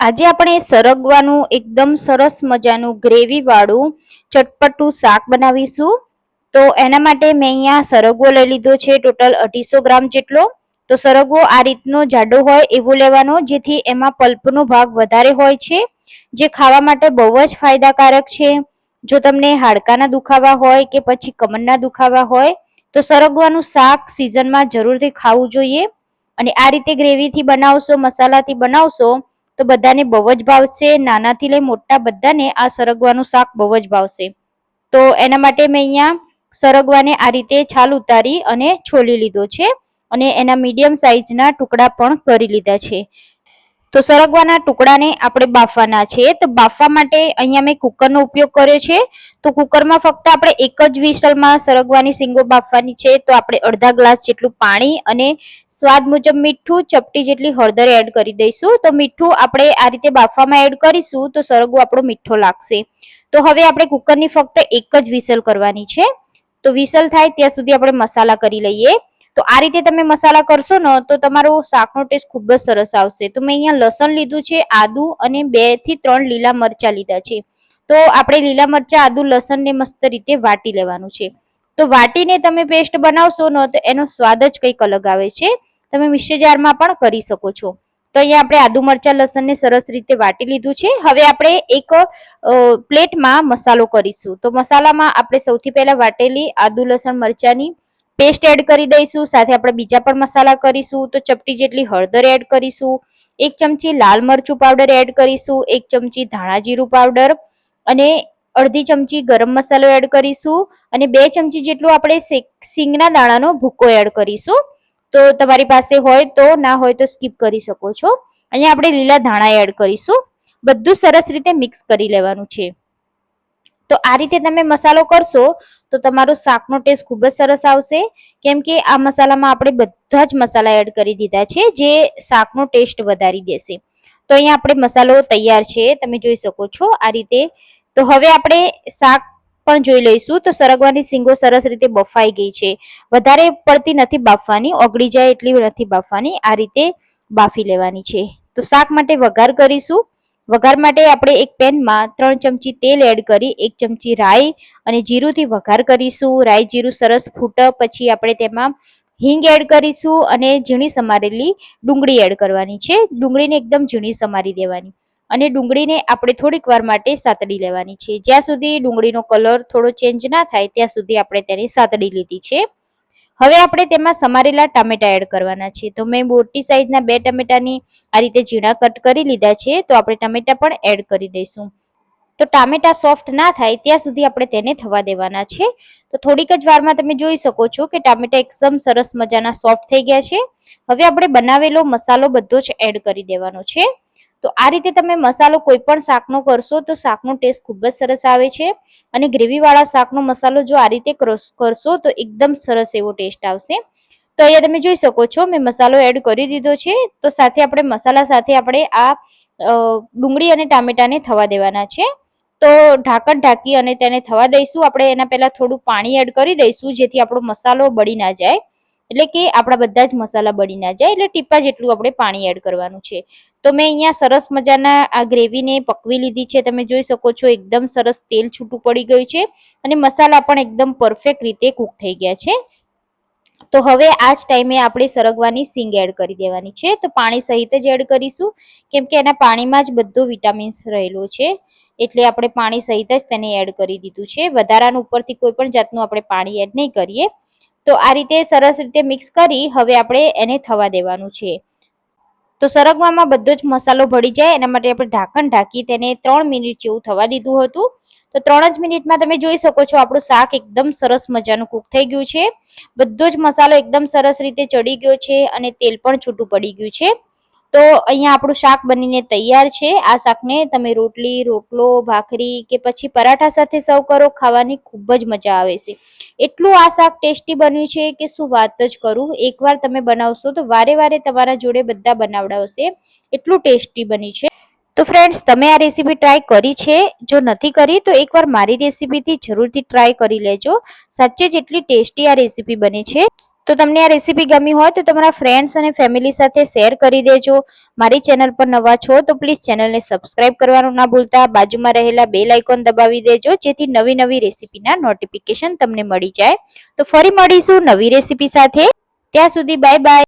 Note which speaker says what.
Speaker 1: આજે આપણે સરગવાનું એકદમ સરસ મજાનું ગ્રેવી વાળું ચટપટું શાક બનાવીશું. તો એના માટે મેં અહીંયા સરગવો લઈ લીધો છે, ટોટલ 250 ગ્રામ જેટલો. તો સરગવો આ રીતનો જાડો હોય એવો લેવાનો, જેથી એમાં પલ્પનો ભાગ વધારે હોય છે, જે ખાવા માટે બહુ જ ફાયદાકારક છે. જો તમને હાડકાના દુખાવા હોય કે પછી કમરના દુખાવા હોય તો સરગવાનું શાક સિઝનમાં જરૂરથી ખાવું જોઈએ. અને આ રીતે ગ્રેવીથી બનાવશો, મસાલાથી બનાવશો તો બધાને બહુ જ ભાવશે. નાનાથી લઈ મોટા બધાને આ સરગવાનું શાક બહુ જ ભાવશે. તો એના માટે મેં અહીંયા સરગવાને આ રીતે છાલ ઉતારી અને છોલી લીધો છે, અને એના મીડિયમ સાઈઝના ટુકડા પણ કરી લીધા છે. તો સરગવાના ટુકડાને આપણે બાફવાના છે. તો બાફવા માટે અહીંયા મેં કુકરનો ઉપયોગ કર્યો છે. તો કુકરમાં ફક્ત આપણે એક જ વિસલમાં સરગવાની શીંગો બાફવાની છે. તો આપણે અડધા ગ્લાસ જેટલું પાણી અને સ્વાદ મુજબ મીઠું, ચપટી જેટલી હળદર એડ કરી દઈશું. તો મીઠું આપણે આ રીતે બાફવામાં એડ કરીશું તો સરગવો આપણો મીઠો લાગશે. તો હવે આપણે કુકરની ફક્ત એક જ વિસલ કરવાની છે. તો વિસલ થાય ત્યાં સુધી આપણે મસાલા કરી લઈએ. તો આ રીતે તમે મસાલા કરશો ને તો તમારો શાકનો ટેસ્ટ ખૂબ જ સરસ આવશે. તો મેં અહીંયા લસણ લીધું છે, આદુ અને 2 થી 3 લીલા મરચા લીધા છે. તો આપણે લીલા મરચા, આદુ, લસણને મસ્ત રીતે વાટી લેવાનું છે. તો વાટીને તમે પેસ્ટ બનાવશો ને તો એનો સ્વાદ જ કંઈક અલગ આવે છે. તમે મિક્સર જારમાં પણ કરી શકો છો. તો અહીંયા આપણે આદુ, મરચા, લસણને સરસ રીતે વાટી લીધું છે. હવે આપણે એક પ્લેટમાં મસાલો કરીશું. તો મસાલામાં આપણે સૌથી પહેલા વાટેલી આદુ, લસણ, મરચાની પેસ્ટ એડ કરી દઈશું. સાથે આપણે બીજા પણ મસાલા કરીશું. તો ચપટી જેટલી હળદર એડ કરીશું, 1 ચમચી લાલ મરચું પાવડર એડ કરીશું, 1 ચમચી ધાણા જીરું પાવડર અને અડધી ચમચી ગરમ મસાલો એડ કરીશું, અને 2 ચમચી જેટલું આપણે સિંગના દાણાનો ભૂકો એડ કરીશું. તો તમારી પાસે હોય તો, ના હોય તો સ્કીપ કરી શકો છો. અહીંયા આપણે લીલા ધાણા એડ કરીશું. બધું સરસ રીતે મિક્સ કરી લેવાનું છે. તો આ રીતે તમે મસાલો કરશો તો તમારો શાકનો ટેસ્ટ ખૂબ જ સરસ આવશે. કેમ કે આ મસાલામાં આપણે બધા જ મસાલા એડ કરી દીધા છે, જે શાકનો ટેસ્ટ વધારી દેશે. તો અહીંયા આપણે મસાલો તૈયાર છે, તમે જોઈ શકો છો આ રીતે. તો હવે આપણે શાક પણ જોઈ લઈશું. તો સરગવાની શીંગો સરસ રીતે બફાઈ ગઈ છે. વધારે પડતી નથી બાફવાની, ઓગળી જાય એટલી નથી બાફવાની, આ રીતે બાફી લેવાની છે. તો શાક માટે વઘાર કરીશું. વઘાર માટે આપણે એક પેનમાં 3 ચમચી તેલ એડ કરી 1 ચમચી રાઈ અને જીરુંથી વઘાર કરીશું. રાઈ જીરું સરસ ફૂટે પછી આપણે તેમાં હિંગ એડ કરીશું અને ઝીણી સમારેલી ડુંગળી એડ કરવાની છે. ડુંગળીને એકદમ ઝીણી સમારી દેવાની અને ડુંગળીને આપણે થોડીક વાર માટે સાતડી લેવાની છે. જ્યાં સુધી ડુંગળીનો કલર થોડો ચેન્જ ના થાય ત્યાં સુધી આપણે તેને સાતડી લીધી છે. હવે આપણે તેમાં સમારેલા ટામેટા એડ કરવાના છે. તો મેં મોટી સાઈઝના 2 ટામેટાની આ રીતે ઝીણા કટ કરી લીધા છે. તો આપણે ટામેટા પણ એડ કરી દઈશું. તો ટામેટા સોફ્ટ ના થાય ત્યાં સુધી આપણે તેને થવા દેવાના છે. તો થોડીક જ વારમાં તમે જોઈ શકો છો કે ટામેટા એકદમ સરસ મજાના સોફ્ટ થઈ ગયા છે. હવે આપણે બનાવેલો મસાલો બધો જ એડ કરી દેવાનો છે. તો આ રીતે તમે મસાલો કોઈ પણ શાકનો કરશો તો શાકનો ટેસ્ટ ખૂબ જ સરસ આવે છે. અને ગ્રેવીવાળા શાકનો મસાલો જો આ રીતે કરશો તો એકદમ સરસ એવો ટેસ્ટ આવશે. તો અહીંયા તમે જોઈ શકો છો મેં મસાલો એડ કરી દીધો છે. તો સાથે આપણે મસાલા સાથે આપણે આ ડુંગળી અને ટામેટાને થવા દેવાના છે. તો ઢાંકણ ઢાંકી અને તેને થવા દઈશું. આપણે એના પહેલા થોડું પાણી એડ કરી દઈશું, જેથી આપણો મસાલો બળી ના જાય, એટલે કે આપણા બધા જ મસાલા બળી ના જાય. એટલે ટીપા જેટલું આપણે પાણી એડ કરવાનું છે. તો મેં અહીંયા સરસ મજાના આ ગ્રેવીને પકવી લીધી છે. તમે જોઈ શકો છો એકદમ સરસ તેલ છૂટું પડી ગયું છે અને મસાલા પણ એકદમ પરફેક્ટ રીતે કૂક થઈ ગયા છે. તો હવે આ જ ટાઈમે આપણે સરગવાની શીંગ એડ કરી દેવાની છે. તો પાણી સહિત જ એડ કરીશું, કેમ કે એના પાણીમાં જ બધું વિટામિન્સ રહેલું છે, એટલે આપણે પાણી સહિત જ તેને એડ કરી દીધું છે. વધારાનું ઉપરથી કોઈ પણ જાતનું આપણે પાણી એડ નહીં કરીએ. તો આ રીતે સરસ રીતે મિક્સ કરી હવે આપણે એને થવા દેવાનું છે. તો સરગવામાં બધો જ મસાલો ભળી જાય એના માટે આપણે ઢાંકણ ઢાંકી તેને 3 મિનિટ જેવું થવા દીધું હતું. તો 3 જ મિનિટમાં તમે જોઈ શકો છો આપણું શાક એકદમ સરસ મજાનું કૂક થઈ ગયું છે. બધો જ મસાલો એકદમ સરસ રીતે ચડી ગયો છે અને તેલ પણ છૂટું પડી ગયું છે. તો અહીંયા આપણું શાક બનીને તૈયાર છે. આ શાકને તમે રોટલી, રોટલો, ભાખરી કે પછી પરાઠા સાથે સર્વ કરો, ખાવાની ખૂબ જ મજા આવે છે. એટલું આ શાક ટેસ્ટી બન્યું છે કે શું વાત જ કરું. એકવાર તમે બનાવશો તો વારે વારે તમારા જોડે બધા બનાવડાવશે, એટલું ટેસ્ટી બન્યું છે. તો ફ્રેન્ડ્સ, તમે આ રેસીપી ટ્રાય કરી છે? જો નથી કરી તો એકવાર મારી રેસીપીથી જરૂરથી ટ્રાય કરી લેજો. સાચે જ એટલી ટેસ્ટી આ રેસીપી બની છે. તો તમને આ રેસીપી ગમી હોય તો તમારા ફ્રેન્ડ્સ અને ફેમિલી સાથે શેર કરી દેજો. મારી ચેનલ પર નવા છો તો પ્લીઝ ચેનલને સબસ્ક્રાઇબ કરવાનું ના ભૂલતા. બાજુમાં રહેલા બેલ આઇકોન દબાવી દેજો જેથી નવી નવી રેસીપીના નોટિફિકેશન તમને મળી જાય. તો ફરી મળીશું નવી રેસીપી સાથે. ત્યાં સુધી બાય બાય.